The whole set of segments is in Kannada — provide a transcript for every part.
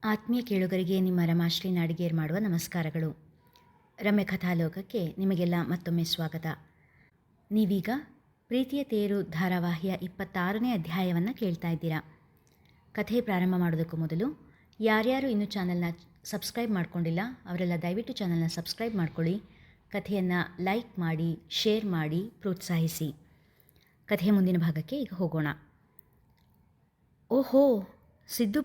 ಆತ್ಮೀಯ ಕೇಳುಗರಿಗೆ ನಿಮ್ಮ ರಮಾಶ್ರೀ ನಾಡಿಗೇರ್ ಮಾಡುವ ನಮಸ್ಕಾರಗಳು. ರಮ್ಯ ಕಥಾಲೋಕಕ್ಕೆ ನಿಮಗೆಲ್ಲ ಮತ್ತೊಮ್ಮೆ ಸ್ವಾಗತ. ನೀವೀಗ ಪ್ರೀತಿಯ ತೇರು ಧಾರಾವಾಹಿಯ 26ನೇ ಅಧ್ಯಾಯವನ್ನು ಕೇಳ್ತಾ ಇದ್ದೀರಾ. ಕಥೆ ಪ್ರಾರಂಭ ಮಾಡೋದಕ್ಕೂ ಮೊದಲು ಯಾರ್ಯಾರು ಇನ್ನೂ ಚಾನಲ್ನ ಸಬ್ಸ್ಕ್ರೈಬ್ ಮಾಡ್ಕೊಂಡಿಲ್ಲ ಅವರೆಲ್ಲ ದಯವಿಟ್ಟು ಚಾನಲ್ನ ಸಬ್ಸ್ಕ್ರೈಬ್ ಮಾಡ್ಕೊಳ್ಳಿ. ಕಥೆಯನ್ನು ಲೈಕ್ ಮಾಡಿ, ಶೇರ್ ಮಾಡಿ, ಪ್ರೋತ್ಸಾಹಿಸಿ. ಕಥೆಯ ಮುಂದಿನ ಭಾಗಕ್ಕೆ ಈಗ ಹೋಗೋಣ. ಓಹೋ, ಸಿದ್ದು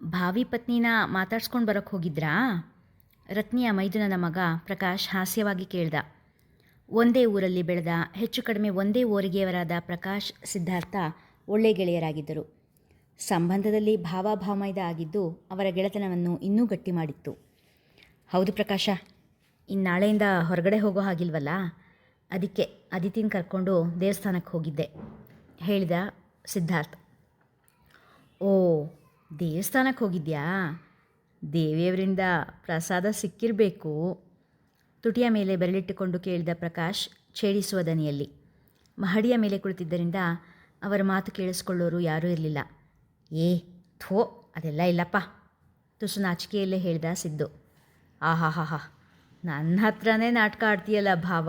ಭಾವಿ ಪತ್ನಿನ ಮಾತಾಡ್ಸ್ಕೊಂಡು ಬರೋಕ್ಕೆ ಹೋಗಿದ್ರಾ? ರತ್ನಿಯ ಮೈದುನನ ಮಗ ಪ್ರಕಾಶ್ ಹಾಸ್ಯವಾಗಿ ಕೇಳ್ದ. ಒಂದೇ ಊರಲ್ಲಿ ಬೆಳೆದ, ಹೆಚ್ಚು ಕಡಿಮೆ ಒಂದೇ ಓರಿಗೆಯವರಾದ ಪ್ರಕಾಶ್ ಸಿದ್ಧಾರ್ಥ ಒಳ್ಳೆ ಗೆಳೆಯರಾಗಿದ್ದರು. ಸಂಬಂಧದಲ್ಲಿ ಭಾವಮೈದ ಆಗಿದ್ದು ಅವರ ಗೆಳೆತನವನ್ನು ಇನ್ನೂ ಗಟ್ಟಿ ಮಾಡಿತ್ತು. ಹೌದು ಪ್ರಕಾಶ, ಇನ್ನಾಳೆಯಿಂದ ಹೊರಗಡೆ ಹೋಗೋ ಹಾಗಿಲ್ವಲ್ಲ, ಅದಕ್ಕೆ ಅದಿತಿನ ಕರ್ಕೊಂಡು ದೇವಸ್ಥಾನಕ್ಕೆ ಹೋಗಿದ್ದೆ ಹೇಳಿದ ಸಿದ್ಧಾರ್ಥ್. ಓ, ದೇವಸ್ಥಾನಕ್ಕೆ ಹೋಗಿದ್ಯಾ? ದೇವಿಯವರಿಂದ ಪ್ರಸಾದ ಸಿಕ್ಕಿರಬೇಕು. ತುಟಿಯ ಮೇಲೆ ಬೆರಳಿಟ್ಟುಕೊಂಡು ಕೇಳಿದ ಪ್ರಕಾಶ್ ಛೇಡಿಸುವ ದನಿಯಲ್ಲಿ. ಮಹಡಿಯ ಮೇಲೆ ಕುಳಿತಿದ್ದರಿಂದ ಅವರ ಮಾತು ಕೇಳಿಸ್ಕೊಳ್ಳೋರು ಯಾರೂ ಇರಲಿಲ್ಲ. ಥೋ, ಅದೆಲ್ಲ ಇಲ್ಲಪ್ಪ, ತುಸು ನಾಚಿಕೆಯಲ್ಲೇ ಹೇಳಿದ ಸಿದ್ದು. ಆಹಾಹಾಹಾ, ನನ್ನ ಹತ್ರನೇ ನಾಟಕ ಆಡ್ತೀಯಲ್ಲ ಭಾವ,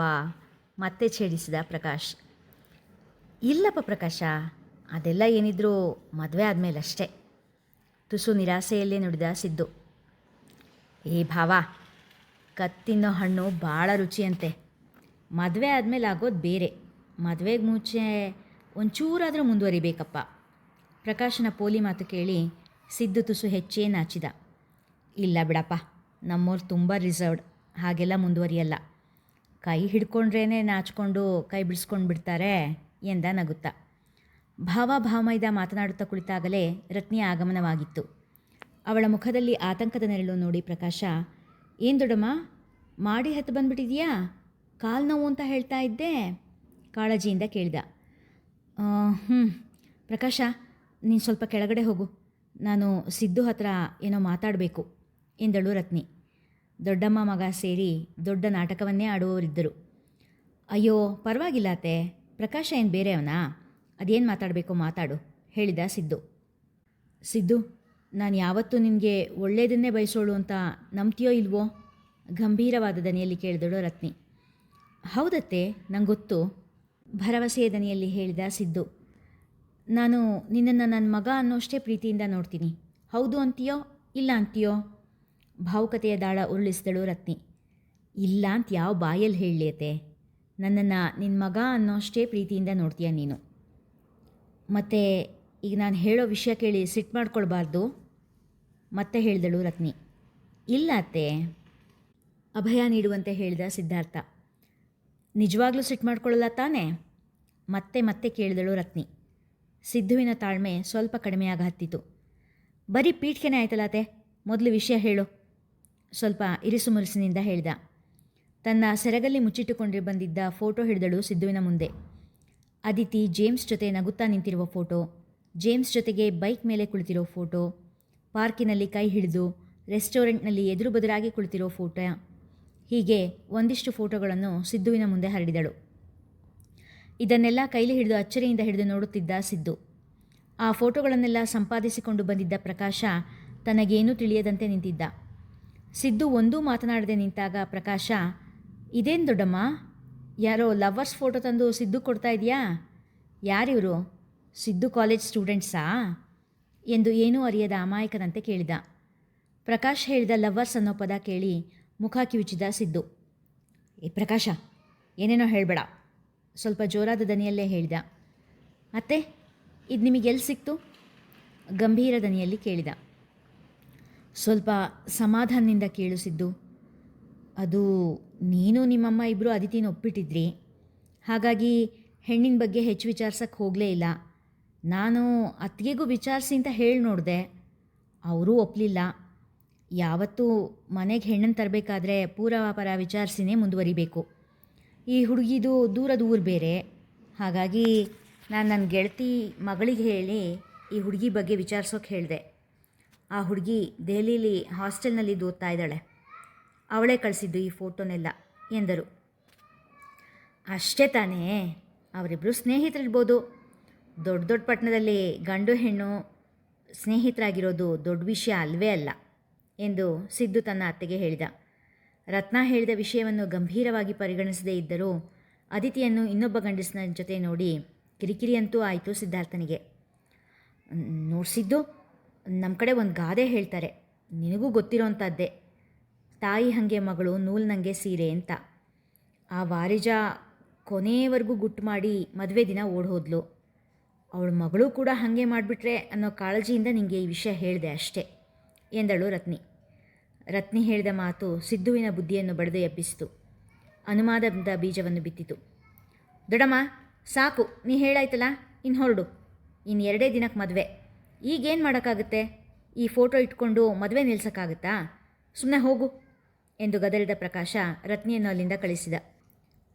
ಮತ್ತೆ ಛೇಡಿಸಿದ ಪ್ರಕಾಶ್. ಇಲ್ಲಪ್ಪ ಪ್ರಕಾಶ, ಅದೆಲ್ಲ ಏನಿದ್ರೂ ಮದುವೆ ಆದಮೇಲೆ ಅಷ್ಟೇ, ತುಸು ನಿರಾಸೆಯಲ್ಲೇ ನುಡಿದ ಸಿದ್ದು. ಭಾವ, ಕತ್ತಿನ್ನೋ ಹಣ್ಣು ಭಾಳ ರುಚಿಯಂತೆ. ಮದುವೆ ಆದಮೇಲೆ ಆಗೋದು ಬೇರೆ, ಮದುವೆಗೆ ಮುಂಚೆ ಒಂಚೂರಾದರೂ ಮುಂದುವರಿಬೇಕಪ್ಪ. ಪ್ರಕಾಶನ ಪೋಲಿ ಮಾತು ಕೇಳಿ ಸಿದ್ದು ತುಸು ಹೆಚ್ಚೇ ನಾಚಿದ. ಇಲ್ಲ ಬಿಡಪ್ಪ, ನಮ್ಮವ್ರು ತುಂಬ ರಿಸರ್ವ್ಡ್, ಹಾಗೆಲ್ಲ ಮುಂದುವರಿಯಲ್ಲ. ಕೈ ಹಿಡ್ಕೊಂಡ್ರೇ ನಾಚಿಕೊಂಡು ಕೈ ಬಿಡಿಸ್ಕೊಂಡು ಬಿಡ್ತಾರೆ ಎಂದ ನಗುತ್ತಾ. ಭಾವಮೈದ ಮಾತನಾಡುತ್ತಾ ಕುಳಿತಾಗಲೇ ರತ್ನಿಯ ಆಗಮನವಾಗಿತ್ತು. ಅವಳ ಮುಖದಲ್ಲಿ ಆತಂಕದ ನೆರಳು ನೋಡಿ ಪ್ರಕಾಶ, ಏನು ದೊಡ್ಡಮ್ಮ, ಮಾಡಿ ಹತ್ತು ಬಂದುಬಿಟ್ಟಿದೆಯಾ? ಕಾಲು ನೋವು ಅಂತ ಹೇಳ್ತಾ ಇದ್ದೆ ಕಾಳಜಿಯಿಂದ ಕೇಳಿದ. ಪ್ರಕಾಶ, ನೀನು ಸ್ವಲ್ಪ ಕೆಳಗಡೆ ಹೋಗು, ನಾನು ಸಿದ್ದು ಹತ್ರ ಏನೋ ಮಾತಾಡಬೇಕು ಎಂದಳು ರತ್ನಿ. ದೊಡ್ಡಮ್ಮ ಮಗ ಸೇರಿ ದೊಡ್ಡ ನಾಟಕವನ್ನೇ ಆಡುವವರಿದ್ದರು. ಅಯ್ಯೋ ಪರವಾಗಿಲ್ಲ ಅತ್ತೆ, ಪ್ರಕಾಶ ಏನು ಬೇರೆಯವನಾ? ಅದೇನು ಮಾತಾಡಬೇಕು ಮಾತಾಡು ಹೇಳಿದ ಸಿದ್ದು. ಸಿದ್ದು, ನಾನು ಯಾವತ್ತೂ ನಿನಗೆ ಒಳ್ಳೆಯದನ್ನೇ ಬಯಸೋಳು ಅಂತ ನಂಬ್ತೀಯೋ ಇಲ್ವೋ? ಗಂಭೀರವಾದ ದನಿಯಲ್ಲಿ ಕೇಳಿದಳು ರತ್ನಿ. ಹೌದತ್ತೆ, ನಂಗೆ ಗೊತ್ತು, ಭರವಸೆಯ ದನಿಯಲ್ಲಿ ಹೇಳಿದ ಸಿದ್ದು. ನಾನು ನಿನ್ನನ್ನು ನನ್ನ ಮಗ ಅನ್ನೋಷ್ಟೇ ಪ್ರೀತಿಯಿಂದ ನೋಡ್ತೀನಿ. ಹೌದು ಅಂತೀಯೋ ಇಲ್ಲ ಅಂತೀಯೋ? ಭಾವುಕತೆಯ ದಾಳ ಉರುಳಿಸಿದಳು ರತ್ನಿ. ಇಲ್ಲ ಅಂತ ಯಾವ ಬಾಯಲ್ಲಿ ಹೇಳಲಿಯತ್ತೆ? ನನ್ನನ್ನು ನಿನ್ನ ಮಗ ಅನ್ನೋಷ್ಟೇ ಪ್ರೀತಿಯಿಂದ ನೋಡ್ತೀಯ ನೀನು. ಮತ್ತು ಈಗ ನಾನು ಹೇಳೋ ವಿಷಯ ಕೇಳಿ ಸಿಟ್ಟು ಮಾಡ್ಕೊಳ್ಬಾರ್ದು ಮತ್ತೆ ಹೇಳಿದಳು ರತ್ನಿ. ಇಲ್ಲ ಅತ್ತೆ, ಅಭಯ ನೀಡುವಂತೆ ಹೇಳಿದ ಸಿದ್ಧಾರ್ಥ. ನಿಜವಾಗ್ಲೂ ಸಿಟ್ಟು ಮಾಡ್ಕೊಳ್ಳಲ್ಲ ತಾನೇ? ಮತ್ತೆ ಕೇಳಿದಳು ರತ್ನಿ. ಸಿದ್ಧುವಿನ ತಾಳ್ಮೆ ಸ್ವಲ್ಪ ಕಡಿಮೆಯಾಗ ಹತ್ತಿತು. ಬರೀ ಪೀಠಿಕೆನೇ ಆಯ್ತಲ್ಲ ಅತ್ತೆ, ಮೊದಲು ವಿಷಯ ಹೇಳು ಸ್ವಲ್ಪ ಇರಿಸು ಮುರಿಸಿನಿಂದ ಹೇಳಿದ. ತನ್ನ ಸೆರಗಲ್ಲಿ ಮುಚ್ಚಿಟ್ಟುಕೊಂಡು ಬಂದಿದ್ದ ಫೋಟೋ ಹಿಡಿದಳು ಸಿದ್ಧುವಿನ ಮುಂದೆ. ಅದಿತಿ ಜೇಮ್ಸ್ ಜೊತೆ ನಗುತ್ತಾ ನಿಂತಿರುವ ಫೋಟೋ, ಜೇಮ್ಸ್ ಜೊತೆಗೆ ಬೈಕ್ ಮೇಲೆ ಕುಳಿತಿರೋ ಫೋಟೋ, ಪಾರ್ಕಿನಲ್ಲಿ ಕೈ ಹಿಡಿದು ರೆಸ್ಟೋರೆಂಟ್ನಲ್ಲಿ ಎದುರು ಬದುರಾಗಿ ಕುಳಿತಿರೋ ಫೋಟೋ, ಹೀಗೆ ಒಂದಿಷ್ಟು ಫೋಟೋಗಳನ್ನು ಸಿದ್ಧುವಿನ ಮುಂದೆ ಹರಡಿದಳು. ಇದನ್ನೆಲ್ಲ ಕೈಲಿ ಹಿಡಿದು ಅಚ್ಚರಿಯಿಂದ ಹಿಡಿದು ನೋಡುತ್ತಿದ್ದ ಸಿದ್ದು. ಆ ಫೋಟೋಗಳನ್ನೆಲ್ಲ ಸಂಪಾದಿಸಿಕೊಂಡು ಬಂದಿದ್ದ ಪ್ರಕಾಶ ತನಗೇನೂ ತಿಳಿಯದಂತೆ ನಿಂತಿದ್ದ. ಸಿದ್ದು ಒಂದೂ ಮಾತನಾಡದೆ ನಿಂತಾಗ ಪ್ರಕಾಶ, ಇದೇನು ದೊಡ್ಡಮ್ಮ, ಯಾರೋ ಲವರ್ಸ್ ಫೋಟೋ ತಂದು ಸಿದ್ದು ಕೊಡ್ತಾ ಇದೆಯಾ? ಯಾರಿವರು? ಸಿದ್ದು ಕಾಲೇಜ್ ಸ್ಟೂಡೆಂಟ್ಸಾ ಎಂದು ಏನೂ ಅರಿಯದ ಅಮಾಯಕನಂತೆ ಕೇಳಿದ. ಪ್ರಕಾಶ್ ಹೇಳಿದ ಲವರ್ಸ್ ಅನ್ನೋ ಪದ ಕೇಳಿ ಮುಖ ಕಿವುಚಿದ ಸಿದ್ದು. ಪ್ರಕಾಶ, ಏನೇನೋ ಹೇಳಬೇಡ, ಸ್ವಲ್ಪ ಜೋರಾದ ದನಿಯಲ್ಲೇ ಹೇಳಿದ. ಮತ್ತೆ ಇದು ನಿಮಗೆಲ್ಲಿ ಸಿಕ್ತು? ಗಂಭೀರ ದನಿಯಲ್ಲಿ ಕೇಳಿದ. ಸ್ವಲ್ಪ ಸಮಾಧಾನದಿಂದ ಕೇಳಿಸಿದ್ದು. ಅದು ನೀನು ನಿಮ್ಮಮ್ಮ ಇಬ್ಬರು ಅದಿತಿನ ಒಪ್ಪಿಟ್ಟಿದ್ರಿ, ಹಾಗಾಗಿ ಹೆಣ್ಣಿನ ಬಗ್ಗೆ ಹೆಚ್ಚು ವಿಚಾರಿಸೋಕ್ಕೆ ಹೋಗಲೇ ಇಲ್ಲ. ನಾನು ಅತ್ತಿಗೆಗೂ ವಿಚಾರಿಸಿ ಅಂತ ಹೇಳಿ ನೋಡಿದೆ, ಅವರೂ ಒಪ್ಪಲಿಲ್ಲ. ಯಾವತ್ತೂ ಮನೆಗೆ ಹೆಣ್ಣನ್ನು ತರಬೇಕಾದ್ರೆ ಪೂರ್ವಾಪರ ವಿಚಾರಿಸಿನೇ ಮುಂದುವರಿಬೇಕು. ಈ ಹುಡುಗಿದು ದೂರದ ಊರು ಬೇರೆ, ಹಾಗಾಗಿ ನಾನು ನನ್ನ ಗೆಳತಿ ಮಗಳಿಗೆ ಹೇಳಿ ಈ ಹುಡುಗಿ ಬಗ್ಗೆ ವಿಚಾರಿಸೋಕೆ ಹೇಳಿದೆ. ಆ ಹುಡುಗಿ ದೆಹಲೀಲಿ ಹಾಸ್ಟೆಲ್ನಲ್ಲಿ ಓದ್ತಾ ಇದ್ದಾಳೆ, ಅವಳೇ ಕಳಿಸಿದ್ದು ಈ ಫೋಟೋನೆಲ್ಲ ಎಂದರು. ಅಷ್ಟೇ ತಾನೇ, ಅವರಿಬ್ಬರು ಸ್ನೇಹಿತರಿರ್ಬೋದು. ದೊಡ್ಡ ಪಟ್ಟಣದಲ್ಲಿ ಗಂಡು ಹೆಣ್ಣು ಸ್ನೇಹಿತರಾಗಿರೋದು ದೊಡ್ಡ ವಿಷಯ ಅಲ್ವೇ ಅಲ್ಲ ಎಂದು ಸಿದ್ದು ತನ್ನ ಅತ್ತೆಗೆ ಹೇಳಿದ. ರತ್ನ ಹೇಳಿದ ವಿಷಯವನ್ನು ಗಂಭೀರವಾಗಿ ಪರಿಗಣಿಸದೇ ಇದ್ದರೂ ಅದಿತಿಯನ್ನು ಇನ್ನೊಬ್ಬ ಗಂಡಸಿನ ಜೊತೆ ನೋಡಿ ಕಿರಿಕಿರಿಯಂತೂ ಆಯಿತು ಸಿದ್ಧಾರ್ಥನಿಗೆ. ನೋಡ್ಸಿದ್ದು, ನಮ್ಮ ಕಡೆ ಒಂದು ಗಾದೆ ಹೇಳ್ತಾರೆ, ನಿನಗೂ ಗೊತ್ತಿರೋಂಥದ್ದೇ, ತಾಯಿ ಹಾಗೆ ಮಗಳು ನೂಲ್ನಂಗೆ ಸೀರೆ ಅಂತ. ಆ ವಾರಿಜ ಕೊನೆಯವರೆಗೂ ಗುಟ್ಟು ಮಾಡಿ ಮದುವೆ ದಿನ ಓಡ್ ಹೋದ್ಲು. ಅವಳ ಮಗಳು ಕೂಡ ಹಾಗೆ ಮಾಡಿಬಿಟ್ರೆ ಅನ್ನೋ ಕಾಳಜಿಯಿಂದ ನಿಮಗೆ ಈ ವಿಷಯ ಹೇಳಿದೆ ಅಷ್ಟೇ ಎಂದಳು ರತ್ನಿ ಹೇಳಿದ ಮಾತು ಸಿದ್ದುವಿನ ಬುದ್ಧಿಯನ್ನು ಬಡಿದು ಎಬ್ಬಿಸಿತು. ಅನುಮಾನದ ಬೀಜವನ್ನು ಬಿತ್ತಿತು. ದೊಡ್ಡಮ್ಮ, ಸಾಕು, ನೀ ಹೇಳಾಯ್ತಲ್ಲ, ಇನ್ನು ಹೊರಡು. ಇನ್ನು 2 ದಿನಕ್ಕೆ ಮದುವೆ. ಈಗೇನು ಮಾಡೋಕ್ಕಾಗುತ್ತೆ? ಈ ಫೋಟೋ ಇಟ್ಕೊಂಡು ಮದುವೆ ನಿಲ್ಸೋಕ್ಕಾಗುತ್ತಾ? ಸುಮ್ಮನೆ ಹೋಗು ಎಂದು ಗದರಿದ ಪ್ರಕಾಶ ರತ್ನಿಯನ್ನು ಅಲ್ಲಿಂದ ಕಳಿಸಿದ.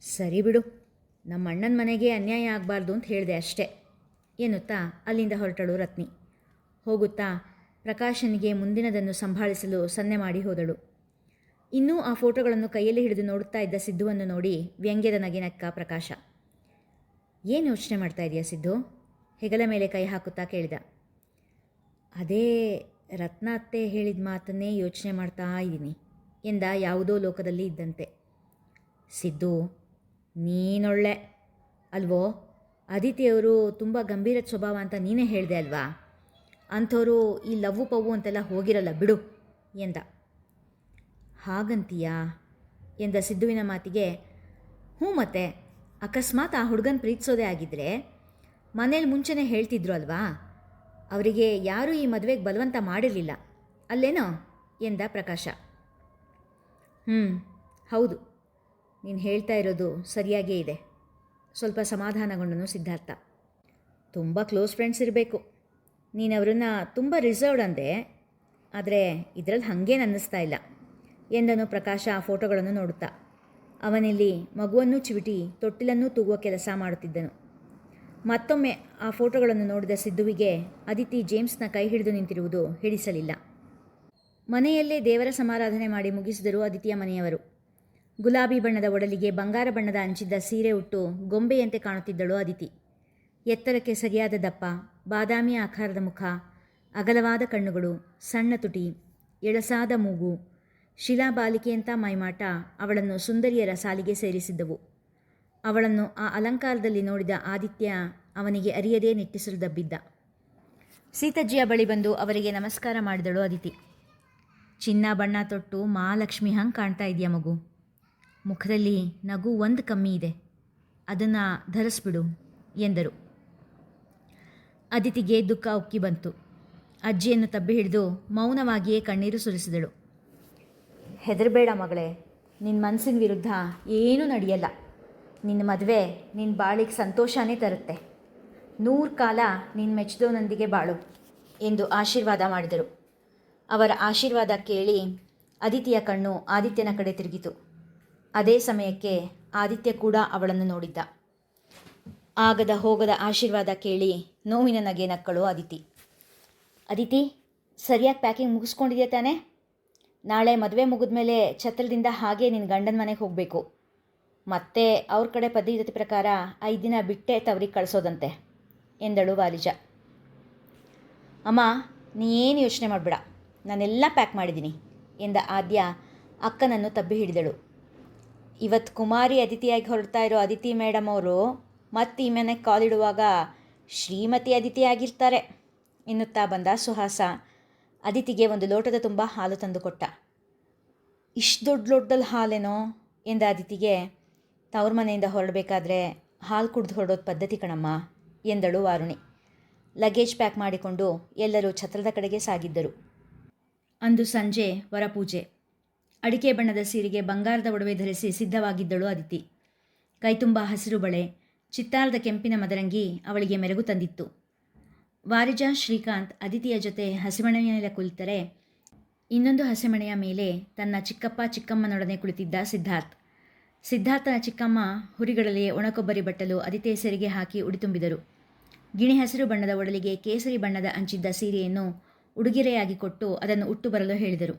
ಸರಿ ಬಿಡು, ನಮ್ಮ ಅಣ್ಣನ ಮನೆಗೆ ಅನ್ಯಾಯ ಆಗಬಾರ್ದು ಅಂತ ಹೇಳಿದೆ ಅಷ್ಟೇ ಎನ್ನುತ್ತಾ ಅಲ್ಲಿಂದ ಹೊರಟಳು ರತ್ನಿ. ಹೋಗುತ್ತಾ ಪ್ರಕಾಶನಿಗೆ ಮುಂದಿನದನ್ನು ಸಂಭಾಳಿಸಲು ಸನ್ನೆ ಮಾಡಿ ಹೋದಳು. ಇನ್ನೂ ಆ ಫೋಟೋಗಳನ್ನು ಕೈಯಲ್ಲಿ ಹಿಡಿದು ನೋಡುತ್ತಾ ಇದ್ದ ಸಿದ್ದುವನ್ನು ನೋಡಿ ವ್ಯಂಗ್ಯದ ನಗೆನಕ್ಕ ಪ್ರಕಾಶ. ಏನು ಯೋಚನೆ ಮಾಡ್ತಾ ಇದೆಯಾ ಸಿದ್ದು? ಹೆಗಲ ಮೇಲೆ ಕೈ ಹಾಕುತ್ತಾ ಕೇಳಿದ. ಅದೇ ರತ್ನ ಅತ್ತೆ ಹೇಳಿದ ಮಾತನ್ನೇ ಯೋಚನೆ ಮಾಡ್ತಾ ಇದ್ದೀನಿ ಎಂದ ಯಾವುದೋ ಲೋಕದಲ್ಲಿ ಇದ್ದಂತೆ. ಸಿದ್ದು, ನೀನೊಳ್ಳೆ ಅಲ್ವೋ? ಅದಿತಿಯವರು ತುಂಬ ಗಂಭೀರ ಸ್ವಭಾವ ಅಂತ ನೀನೇ ಹೇಳಿದೆ ಅಲ್ವಾ? ಅಂಥವರು ಈ ಲವ್ವು ಪವ್ವು ಅಂತೆಲ್ಲ ಹೋಗಿರಲ್ಲ ಬಿಡು ಎಂದ. ಹಾಗಂತೀಯಾ ಎಂದ ಸಿದ್ದುವಿನ ಮಾತಿಗೆ ಹ್ಞೂ, ಮತ್ತೆ ಅಕಸ್ಮಾತ್ ಆ ಹುಡುಗನ ಪ್ರೀತಿಸೋದೇ ಆಗಿದ್ದರೆ ಮನೇಲಿ ಮುಂಚೆನೇ ಹೇಳ್ತಿದ್ರು ಅಲ್ವಾ? ಅವರಿಗೆ ಯಾರೂ ಈ ಮದುವೆಗೆ ಬಲವಂತ ಮಾಡಿರಲಿಲ್ಲ ಅಲ್ಲೇನೋ ಎಂದ ಪ್ರಕಾಶ. ಹೌದು, ನೀನು ಹೇಳ್ತಾ ಇರೋದು ಸರಿಯಾಗೇ ಇದೆ. ಸ್ವಲ್ಪ ಸಮಾಧಾನಗೊಂಡನು ಸಿದ್ಧಾರ್ಥ. ತುಂಬ ಕ್ಲೋಸ್ ಫ್ರೆಂಡ್ಸ್ ಇರಬೇಕು. ನೀನು ಅವರನ್ನು ತುಂಬ ರಿಸರ್ವ್ಡ್ ಅಂದೆ, ಆದರೆ ಇದರಲ್ಲಿ ಹಾಗೇನು ಅನ್ನಿಸ್ತಾ ಇಲ್ಲ ಎಂದನು ಪ್ರಕಾಶ ಆ ಫೋಟೋಗಳನ್ನು ನೋಡುತ್ತಾ. ಅವನಲ್ಲಿ ಮಗುವನ್ನು ಚಿವಿಟಿ ತೊಟ್ಟಿಲನ್ನೂ ತೂಗುವ ಕೆಲಸ ಮಾಡುತ್ತಿದ್ದನು. ಮತ್ತೊಮ್ಮೆ ಆ ಫೋಟೋಗಳನ್ನು ನೋಡಿದ ಸಿದ್ದುವಿಗೆ ಅದಿತಿ ಜೇಮ್ಸ್ನ ಕೈ ಹಿಡಿದು ನಿಂತಿರುವುದು ಹಿಡಿಸಲಿಲ್ಲ. ಮನೆಯಲ್ಲೇ ದೇವರ ಸಮಾರಾಧನೆ ಮಾಡಿ ಮುಗಿಸಿದರು ಅದಿತಿಯ ಮನೆಯವರು. ಗುಲಾಬಿ ಬಣ್ಣದ ಒಡಲಿಗೆ ಬಂಗಾರ ಬಣ್ಣದ ಅಂಚಿದ್ದ ಸೀರೆ ಉಟ್ಟು ಗೊಂಬೆಯಂತೆ ಕಾಣುತ್ತಿದ್ದಳು ಅದಿತಿ. ಎತ್ತರಕ್ಕೆ ಸರಿಯಾದ ದಪ್ಪ, ಬಾದಾಮಿ ಆಕಾರದ ಮುಖ, ಅಗಲವಾದ ಕಣ್ಣುಗಳು, ಸಣ್ಣ ತುಟಿ, ಎಳಸಾದ ಮೂಗು, ಶಿಲಾಬಾಲಿಕೆಯಂಥ ಮೈಮಾಟ ಅವಳನ್ನು ಸುಂದರಿಯರ ಸಾಲಿಗೆ ಸೇರಿಸಿದ್ದವು. ಅವಳನ್ನು ಆ ಅಲಂಕಾರದಲ್ಲಿ ನೋಡಿದ ಆದಿತ್ಯ ಅವನಿಗೆ ಅರಿಯದೇ ನಿಟ್ಟಿಸಲು ದಬ್ಬಿದ್ದ. ಸೀತಜ್ಜಿಯ ಬಳಿ ಬಂದು ಅವರಿಗೆ ನಮಸ್ಕಾರ ಮಾಡಿದಳು ಅದಿತಿ. ಚಿನ್ನ ಬಣ್ಣ ತೊಟ್ಟು ಮಹಾಲಕ್ಷ್ಮಿ ಹಂಗೆ ಕಾಣ್ತಾ ಇದೆಯಾ ಮಗು? ಮುಖದಲ್ಲಿ ನಗು ಒಂದು ಕಮ್ಮಿ ಇದೆ, ಅದನ್ನು ಧರಿಸ್ಬಿಡು ಎಂದರು. ಅದಿತಿಗೆ ದುಃಖ ಉಕ್ಕಿ ಬಂತು. ಅಜ್ಜಿಯನ್ನು ತಬ್ಬಿ ಹಿಡಿದು ಮೌನವಾಗಿಯೇ ಕಣ್ಣೀರು ಸುರಿಸಿದಳು. ಹೆದರಬೇಡ ಮಗಳೇ, ನಿನ್ನ ಮನಸ್ಸಿನ ವಿರುದ್ಧ ಏನೂ ನಡೆಯಲ್ಲ. ನಿನ್ನ ಮದುವೆ ನಿನ್ನ ಬಾಳಿಗೆ ಸಂತೋಷನೇ ತರುತ್ತೆ. 100 ಕಾಲ ನಿನ್ನ ಮೆಚ್ಚಿದವನೊಂದಿಗೆ ಬಾಳು ಎಂದು ಆಶೀರ್ವಾದ ಮಾಡಿದರು. ಅವರ ಆಶೀರ್ವಾದ ಕೇಳಿ ಅದಿತಿಯ ಕಣ್ಣು ಆದಿತ್ಯನ ಕಡೆ ತಿರುಗಿತು. ಅದೇ ಸಮಯಕ್ಕೆ ಆದಿತ್ಯ ಕೂಡ ಅವಳನ್ನು ನೋಡಿದ್ದ. ಆಗದ ಹೋಗದ ಆಶೀರ್ವಾದ ಕೇಳಿ ನೋವಿನ ನಗೆ ನಕ್ಕಳು ಅದಿತಿ. ಅದಿತಿ, ಸರಿಯಾಗಿ ಪ್ಯಾಕಿಂಗ್ ಮುಗಿಸ್ಕೊಂಡಿದೆಯಾ ತಾನೇ? ನಾಳೆ ಮದುವೆ ಮುಗಿದ್ಮೇಲೆ ಛತ್ರದಿಂದ ಹಾಗೇ ನಿನ್ನ ಗಂಡನ ಮನೆಗೆ ಹೋಗಬೇಕು. ಮತ್ತೆ ಅವ್ರ ಕಡೆ ಪದ್ಧತಿ ಪ್ರಕಾರ 5 ದಿನ ಬಿಟ್ಟೆ ತವರಿಗೆ ಕಳಿಸೋದಂತೆ ಎಂದಳು ವಾಲಿಜ. ಅಮ್ಮ, ನೀ ಏನು ಯೋಚನೆ ಮಾಡಬೇಡ, ನಾನೆಲ್ಲ ಪ್ಯಾಕ್ ಮಾಡಿದ್ದೀನಿ ಎಂದ ಆದ್ಯ ಅಕ್ಕನನ್ನು ತಬ್ಬಿ ಹಿಡಿದಳು. ಇವತ್ತು ಕುಮಾರಿ ಅತಿಥಿಯಾಗಿ ಹೊರಡ್ತಾ ಇರೋ ಅದಿತಿ ಮೇಡಮ್ ಅವರು ಮತ್ತೆ ಈ ಮನೆಗೆ ಕಾಲಿಡುವಾಗ ಶ್ರೀಮತಿ ಅದಿತಿ ಆಗಿರ್ತಾರೆ ಎನ್ನುತ್ತಾ ಬಂದ ಸುಹಾಸ ಅದಿತಿಗೆ ಒಂದು ಲೋಟದ ತುಂಬ ಹಾಲು ತಂದುಕೊಟ್ಟ. ಇಷ್ಟು ದೊಡ್ಡ ಲೋಟದಲ್ಲಿ ಹಾಲೇನೋ ಎಂದ ಅದಿತಿಗೆ. ತವ್ರ ಮನೆಯಿಂದ ಹೊರಡಬೇಕಾದ್ರೆ ಹಾಲು ಕುಡಿದು ಹೊರಡೋದು ಪದ್ಧತಿ ಕಣಮ್ಮ ಎಂದಳು ವಾರುಣಿ. ಲಗೇಜ್ ಪ್ಯಾಕ್ ಮಾಡಿಕೊಂಡು ಎಲ್ಲರೂ ಛತ್ರದ ಕಡೆಗೆ ಸಾಗಿದ್ದರು. ಅಂದು ಸಂಜೆ ವರಪೂಜೆ. ಅಡಿಕೆ ಬಣ್ಣದ ಸೀರೆಗೆ ಬಂಗಾರದ ಒಡವೆ ಧರಿಸಿ ಸಿದ್ಧವಾಗಿದ್ದಳು ಅದಿತಿ. ಕೈತುಂಬ ಹಸಿರು ಬಳೆ, ಚಿತ್ತಾರದ ಕೆಂಪಿನ ಮದರಂಗಿ ಅವಳಿಗೆ ಮೆರುಗು ತಂದಿತ್ತು. ವಾರಿಜಾ ಶ್ರೀಕಾಂತ್ ಅದಿತಿಯ ಜೊತೆ ಹಸಿಮಣೆಯ ಮೇಲೆ ಕುಳಿತರೆ, ಇನ್ನೊಂದು ಹಸಿಮಣೆಯ ಮೇಲೆ ತನ್ನ ಚಿಕ್ಕಪ್ಪ ಚಿಕ್ಕಮ್ಮನೊಡನೆ ಕುಳಿತಿದ್ದ ಸಿದ್ಧಾರ್ಥನ ಚಿಕ್ಕಮ್ಮ ಹುರಿಗಳಲ್ಲಿ ಒಣಕೊಬ್ಬರಿ ಬಟ್ಟಲು ಅದಿತಿಯ ಸೆರೆಗೆ ಹಾಕಿ ಉಡಿತುಂಬಿದರು. ಗಿಣಿ ಹಸಿರು ಬಣ್ಣದ ಒಡಲಿಗೆ ಕೇಸರಿ ಬಣ್ಣದ ಅಂಚಿದ್ದ ಸೀರೆಯನ್ನು ಉಡುಗೊರೆಯಾಗಿ ಕೊಟ್ಟು ಅದನ್ನು ಉಟ್ಟು ಬರಲು ಹೇಳಿದರು.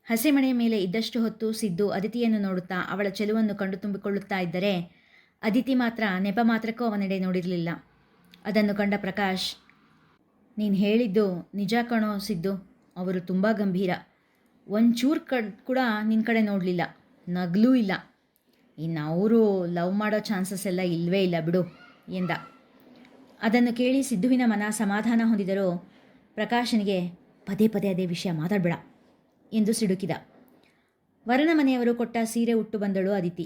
ಹಸಿಮಣೆಯ ಮೇಲೆ ಇದ್ದಷ್ಟು ಹೊತ್ತು ಸಿದ್ದು ಅದಿತಿಯನ್ನು ನೋಡುತ್ತಾ ಅವಳ ಚೆಲುವನ್ನು ಕಂಡು ತುಂಬಿಕೊಳ್ಳುತ್ತಾ ಇದ್ದರೆ, ಅದಿತಿ ಮಾತ್ರ ನೆಪ ಮಾತ್ರಕ್ಕೂ ಅವನೆಡೆ ನೋಡಿರಲಿಲ್ಲ. ಅದನ್ನು ಕಂಡ ಪ್ರಕಾಶ್, ನೀನು ಹೇಳಿದ್ದು ನಿಜ ಕಣೋ ಸಿದ್ದು. ಅವರು ತುಂಬ ಗಂಭೀರ. ಒಂಚೂರು ಕೂಡ ನಿನ್ನ ಕಡೆ ನೋಡಲಿಲ್ಲ, ನಗಲೂ ಇಲ್ಲ. ಇನ್ನು ಅವರು ಲವ್ ಮಾಡೋ ಚಾನ್ಸಸ್ ಎಲ್ಲ ಇಲ್ಲವೇ ಇಲ್ಲ ಬಿಡು ಎಂದ. ಅದನ್ನು ಕೇಳಿ ಸಿದ್ದುವಿನ ಮನ ಸಮಾಧಾನ ಹೊಂದಿದರೂ ಪ್ರಕಾಶನಿಗೆ ಪದೇ ಪದೇ ಅದೇ ವಿಷಯ ಮಾತಾಡಬೇಡ ಎಂದು ಸಿಡುಕಿದ. ವರನ ಮನೆಯವರು ಕೊಟ್ಟ ಸೀರೆ ಉಟ್ಟು ಬಂದಳು ಅದಿತಿ.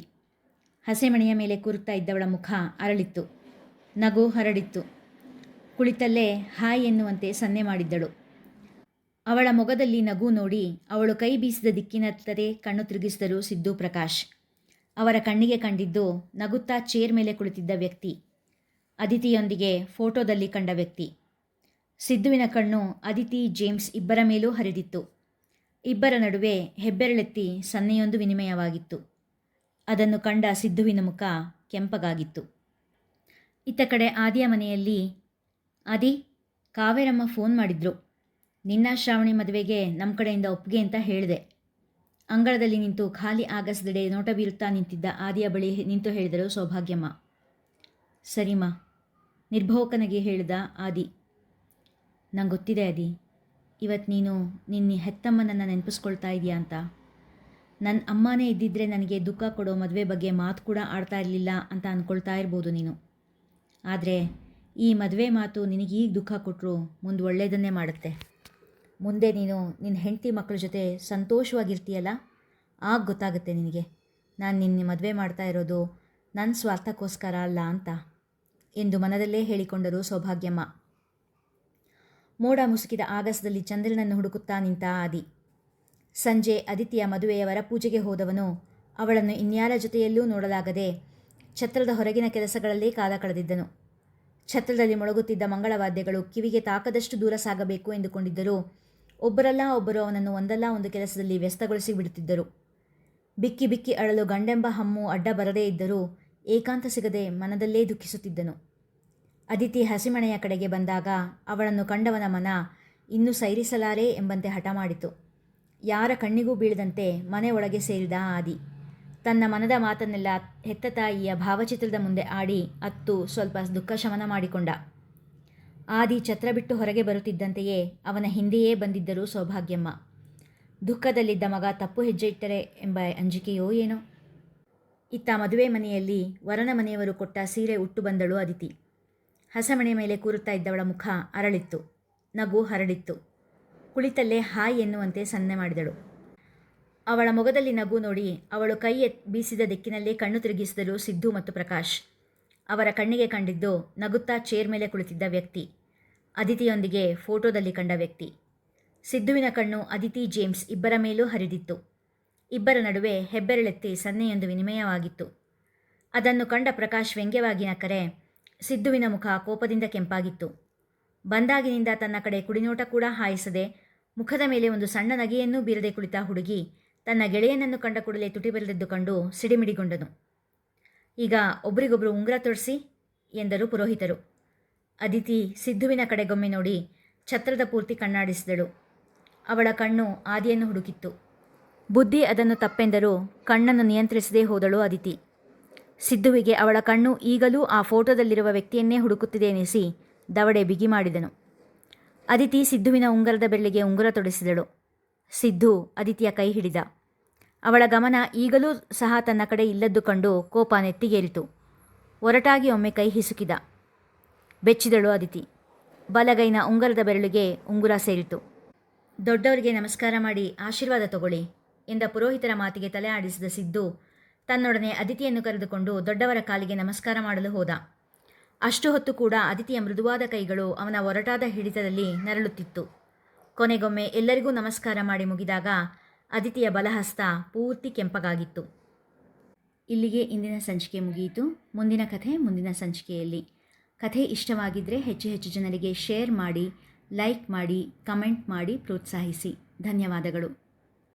ಹಸೆಮಣೆಯ ಮೇಲೆ ಕೂರುತ್ತಾ ಇದ್ದವಳ ಮುಖ ಅರಳಿತ್ತು, ನಗು ಹರಡಿತ್ತು. ಕುಳಿತಲ್ಲೇ ಹಾಯ್ ಎನ್ನುವಂತೆ ಸನ್ನೆ ಮಾಡಿದ್ದಳು. ಅವಳ ಮೊಗದಲ್ಲಿ ನಗು ನೋಡಿ ಅವಳು ಕೈ ಬೀಸಿದ ದಿಕ್ಕಿನತ್ತಲೇ ಕಣ್ಣು ತಿರುಗಿಸಿದರು ಸಿದ್ದು ಪ್ರಕಾಶ್. ಅವರ ಕಣ್ಣಿಗೆ ಕಂಡಿದ್ದು ನಗುತ್ತಾ ಚೇರ್ ಮೇಲೆ ಕುಳಿತಿದ್ದ ವ್ಯಕ್ತಿ, ಅದಿತಿಯೊಂದಿಗೆ ಫೋಟೋದಲ್ಲಿ ಕಂಡ ವ್ಯಕ್ತಿ. ಸಿದ್ದುವಿನ ಕಣ್ಣು ಅದಿತಿ, ಜೇಮ್ಸ್ ಇಬ್ಬರ ಮೇಲೂ ಹರಿದಿತ್ತು. ಇಬ್ಬರ ನಡುವೆ ಹೆಬ್ಬೆರಳೆತ್ತಿ ಸನ್ನೆಯೊಂದು ವಿನಿಮಯವಾಗಿತ್ತು. ಅದನ್ನು ಕಂಡ ಸಿದ್ದುವಿನ ಮುಖ ಕೆಂಪಗಾಗಿತ್ತು. ಇತ್ತ ಕಡೆ ಆದಿಯ ಮನೆಯಲ್ಲಿ, ಆದಿ, ಕಾವೇರಮ್ಮ ಫೋನ್ ಮಾಡಿದ್ರು. ನಿನ್ನ ಶ್ರಾವಣಿ ಮದುವೆಗೆ ನಮ್ಮ ಕಡೆಯಿಂದ ಒಪ್ಪಿಗೆ ಅಂತ ಹೇಳಿದೆ. ಅಂಗಳದಲ್ಲಿ ನಿಂತು ಖಾಲಿ ಆಗಸದೆಡೆ ನೋಟ ಬೀರುತ್ತಾ ನಿಂತಿದ್ದ ಆದಿಯ ಬಳಿ ನಿಂತು ಹೇಳಿದರು ಸೌಭಾಗ್ಯಮ್ಮ. ಸರಿಮ್ಮ, ನಿರ್ಭೋಕನಾಗಿ ಹೇಳಿದ ಆದಿ. ನಂಗೆ ಗೊತ್ತಿದೆ ಆದಿ, ಇವತ್ತು ನೀನು ನಿನ್ನ ಹೆತ್ತಮ್ಮನನ್ನು ನೆನಪಿಸ್ಕೊಳ್ತಾ ಇದೆಯಾ ಅಂತ. ನನ್ನ ಅಮ್ಮನೇ ಇದ್ದಿದ್ದರೆ ನನಗೆ ದುಃಖ ಕೊಡೋ ಮದುವೆ ಬಗ್ಗೆ ಮಾತು ಕೂಡ ಆಡ್ತಾ ಇರಲಿಲ್ಲ ಅಂತ ಅಂದ್ಕೊಳ್ತಾ ಇರ್ಬೋದು ನೀನು. ಆದರೆ ಈ ಮದುವೆ ಮಾತು ನಿನಗೀಗ ದುಃಖ ಕೊಟ್ಟರು ಮುಂದೆ ಒಳ್ಳೆಯದನ್ನೇ ಮಾಡುತ್ತೆ. ಮುಂದೆ ನೀನು ನಿನ್ನ ಹೆಂಡತಿ ಮಕ್ಕಳ ಜೊತೆ ಸಂತೋಷವಾಗಿರ್ತೀಯಲ್ಲ, ಆಗ ಗೊತ್ತಾಗುತ್ತೆ ನಿನಗೆ ನಾನು ನಿನ್ನ ಮದುವೆ ಮಾಡ್ತಾ ಇರೋದು ನನ್ನ ಸ್ವಾರ್ಥಕ್ಕೋಸ್ಕರ ಅಲ್ಲ ಅಂತ ಎಂದು ಮನದಲ್ಲೇ ಹೇಳಿಕೊಂಡರು ಸೌಭಾಗ್ಯಮ್ಮ. ಮೋಡ ಮುಸುಕಿದ ಆಗಸದಲ್ಲಿ ಚಂದ್ರನನ್ನು ಹುಡುಕುತ್ತಾ ನಿಂತ ಆದಿ. ಸಂಜೆ ಅದಿತಿಯ ಮದುವೆಯ ವರಪೂಜೆಗೆ ಹೋದವನು ಅವಳನ್ನು ಇನ್ಯಾರ ಜೊತೆಯಲ್ಲೂ ನೋಡಲಾಗದೆ ಛತ್ರದ ಹೊರಗಿನ ಕೆಲಸಗಳಲ್ಲೇ ಕಾಲ ಕಳೆದಿದ್ದನು. ಛತ್ರದಲ್ಲಿ ಮೊಳಗುತ್ತಿದ್ದ ಮಂಗಳವಾದ್ಯಗಳು ಕಿವಿಗೆ ತಾಕದಷ್ಟು ದೂರ ಸಾಗಬೇಕು ಎಂದುಕೊಂಡಿದ್ದರೂ ಒಬ್ಬರಲ್ಲ ಒಬ್ಬರು ಅವನನ್ನು ಒಂದಲ್ಲ ಒಂದು ಕೆಲಸದಲ್ಲಿ ವ್ಯಸ್ತಗೊಳಿಸಿ ಬಿಡುತ್ತಿದ್ದರು. ಬಿಕ್ಕಿ ಬಿಕ್ಕಿ ಅಳಲು ಗಂಡೆಂಬ ಹಮ್ಮು ಅಡ್ಡ ಬರದೇ ಇದ್ದರೂ ಏಕಾಂತ ಸಿಗದೆ ಮನದಲ್ಲೇ ದುಃಖಿಸುತ್ತಿದ್ದನು. ಅದಿತಿ ಹಸಿಮಣೆಯ ಕಡೆಗೆ ಬಂದಾಗ ಅವಳನ್ನು ಕಂಡವನ ಮನ ಇನ್ನೂ ಸೈರಿಸಲಾರೇ ಎಂಬಂತೆ ಹಠ ಮಾಡಿತು. ಯಾರ ಕಣ್ಣಿಗೂ ಬೀಳದಂತೆ ಮನೆ ಒಳಗೆ ಸೇರಿದ ಆದಿ ತನ್ನ ಮನದ ಮಾತನ್ನೆಲ್ಲ ಹೆತ್ತ ತಾಯಿಯ ಭಾವಚಿತ್ರದ ಮುಂದೆ ಆಡಿ ಅತ್ತು ಸ್ವಲ್ಪ ದುಃಖ ಶಮನ ಮಾಡಿಕೊಂಡ. ಆದಿ ಛತ್ರ ಬಿಟ್ಟು ಹೊರಗೆ ಬರುತ್ತಿದ್ದಂತೆಯೇ ಅವನ ಹಿಂದೆಯೇ ಬಂದಿದ್ದರು ಸೌಭಾಗ್ಯಮ್ಮ. ದುಃಖದಲ್ಲಿದ್ದ ಮಗ ತಪ್ಪು ಹೆಜ್ಜೆ ಇಟ್ಟರೆ ಎಂಬ ಅಂಜಿಕೆಯೋ ಏನೋ. ಇತ್ತ ಮದುವೆ ಮನೆಯಲ್ಲಿ ವರನ ಮನೆಯವರು ಕೊಟ್ಟ ಸೀರೆ ಉಟ್ಟು ಬಂದಳು ಅದಿತಿ. ಹಸಮಣೆ ಮೇಲೆ ಕೂರುತ್ತಾ ಇದ್ದವಳ ಮುಖ ಅರಳಿತ್ತು, ನಗು ಹರಡಿತ್ತು. ಕುಳಿತಲ್ಲೇ ಹಾಯ್ ಎನ್ನುವಂತೆ ಸನ್ನೆ ಮಾಡಿದಳು. ಅವಳ ಮೊಗದಲ್ಲಿ ನಗು ನೋಡಿ ಅವಳು ಕೈ ಬೀಸಿದ ದಿಕ್ಕಿನಲ್ಲೇ ಕಣ್ಣು ತಿರುಗಿಸಿದರು ಸಿದ್ದು ಮತ್ತು ಪ್ರಕಾಶ್. ಅವರ ಕಣ್ಣಿಗೆ ಕಂಡಿದ್ದು ನಗುತ್ತಾ ಚೇರ್ ಮೇಲೆ ಕುಳಿತಿದ್ದ ವ್ಯಕ್ತಿ, ಅದಿತಿಯೊಂದಿಗೆ ಫೋಟೋದಲ್ಲಿ ಕಂಡ ವ್ಯಕ್ತಿ. ಸಿದ್ದುವಿನ ಕಣ್ಣು ಅದಿತಿ, ಜೇಮ್ಸ್ ಇಬ್ಬರ ಮೇಲೂ ಹರಿದಿತ್ತು. ಇಬ್ಬರ ನಡುವೆ ಹೆಬ್ಬೆರಳೆತ್ತಿ ಸನ್ನೆಯೊಂದು ವಿನಿಮಯವಾಗಿತ್ತು. ಅದನ್ನು ಕಂಡ ಪ್ರಕಾಶ್ ವ್ಯಂಗ್ಯವಾಗಿ ನಕ್ಕರೆ ಸಿದ್ದುವಿನ ಮುಖ ಕೋಪದಿಂದ ಕೆಂಪಾಗಿತ್ತು. ಬಂದಾಗಿನಿಂದ ತನ್ನ ಕಡೆ ಕುಡಿನೋಟ ಕೂಡ ಹಾಯಿಸದೆ ಮುಖದ ಮೇಲೆ ಒಂದು ಸಣ್ಣ ನಗೆಯನ್ನೂ ಬೀರದೆ ಕುಳಿತ ಹುಡುಗಿ ತನ್ನ ಗೆಳೆಯನನ್ನು ಕಂಡ ಕೂಡಲೇ ತುಟಿ ಬರೆದಿದ್ದು ಕಂಡು ಸಿಡಿಮಿಡಿಗೊಂಡನು. ಈಗ ಒಬ್ರಿಗೊಬ್ರು ಉಂಗುರ ತೊಡಿಸಿ ಎಂದರು ಪುರೋಹಿತರು. ಅದಿತಿ ಸಿದ್ದುವಿನ ಕಡೆಗೊಮ್ಮೆ ನೋಡಿ ಛತ್ರದ ಪೂರ್ತಿ ಕಣ್ಣಾಡಿಸಿದಳು. ಅವಳ ಕಣ್ಣು ಆದಿಯನ್ನು ಹುಡುಕಿತ್ತು. ಬುದ್ಧಿ ಅದನ್ನು ತಪ್ಪೆಂದರೂ ಕಣ್ಣನ್ನು ನಿಯಂತ್ರಿಸದೇ ಹೋದಳು ಅದಿತಿ. ಸಿದ್ದುವಿಗೆ ಅವಳ ಕಣ್ಣು ಈಗಲೂ ಆ ಫೋಟೋದಲ್ಲಿರುವ ವ್ಯಕ್ತಿಯನ್ನೇ ಹುಡುಕುತ್ತಿದೆ ಎನಿಸಿ ದವಡೆ ಬಿಗಿ ಮಾಡಿದನು. ಅದಿತಿ ಸಿದ್ದುವಿನ ಉಂಗರದ ಬೆರಳಿಗೆ ಉಂಗುರ ತೊಡಿಸಿದಳು. ಸಿದ್ದು ಅದಿತಿಯ ಕೈ ಹಿಡಿದ. ಅವಳ ಗಮನ ಈಗಲೂ ಸಹ ತನ್ನ ಕಡೆ ಇಲ್ಲದ್ದು ಕಂಡು ಕೋಪ ನೆತ್ತಿಗೇರಿತು. ಒರಟಾಗಿ ಒಮ್ಮೆ ಕೈ ಹಿಸುಕಿದ. ಬೆಚ್ಚಿದಳು ಅದಿತಿ. ಬಲಗೈನ ಉಂಗರದ ಬೆರಳಿಗೆ ಉಂಗುರ ಸೇರಿತು. ದೊಡ್ಡವರಿಗೆ ನಮಸ್ಕಾರ ಮಾಡಿ ಆಶೀರ್ವಾದ ತಗೊಳ್ಳಿ ಎಂದ ಪುರೋಹಿತರ ಮಾತಿಗೆ ತಲೆ ಆಡಿಸಿದ ಸಿದ್ದು ತನ್ನೊಡನೆ ಅದಿತಿಯನ್ನು ಕರೆದುಕೊಂಡು ದೊಡ್ಡವರ ಕಾಲಿಗೆ ನಮಸ್ಕಾರ ಮಾಡಲು ಹೋದ. ಅಷ್ಟು ಹೊತ್ತು ಕೂಡ ಅದಿತಿಯ ಮೃದುವಾದ ಕೈಗಳು ಅವನ ಒರಟಾದ ಹಿಡಿತದಲ್ಲಿ ನರಳುತ್ತಿತ್ತು. ಕೊನೆಗೊಮ್ಮೆ ಎಲ್ಲರಿಗೂ ನಮಸ್ಕಾರ ಮಾಡಿ ಮುಗಿದಾಗ ಅದಿತಿಯ ಬಲಹಸ್ತ ಪೂರ್ತಿ ಕೆಂಪಗಾಗಿತ್ತು. ಇಲ್ಲಿಗೆ ಇಂದಿನ ಸಂಚಿಕೆ ಮುಗಿಯಿತು. ಮುಂದಿನ ಕಥೆ ಮುಂದಿನ ಸಂಚಿಕೆಯಲ್ಲಿ. ಕಥೆ ಇಷ್ಟವಾಗಿದ್ದರೆ ಹೆಚ್ಚು ಹೆಚ್ಚು ಜನರಿಗೆ ಶೇರ್ ಮಾಡಿ, ಲೈಕ್ ಮಾಡಿ, ಕಮೆಂಟ್ ಮಾಡಿ ಪ್ರೋತ್ಸಾಹಿಸಿ. ಧನ್ಯವಾದಗಳು.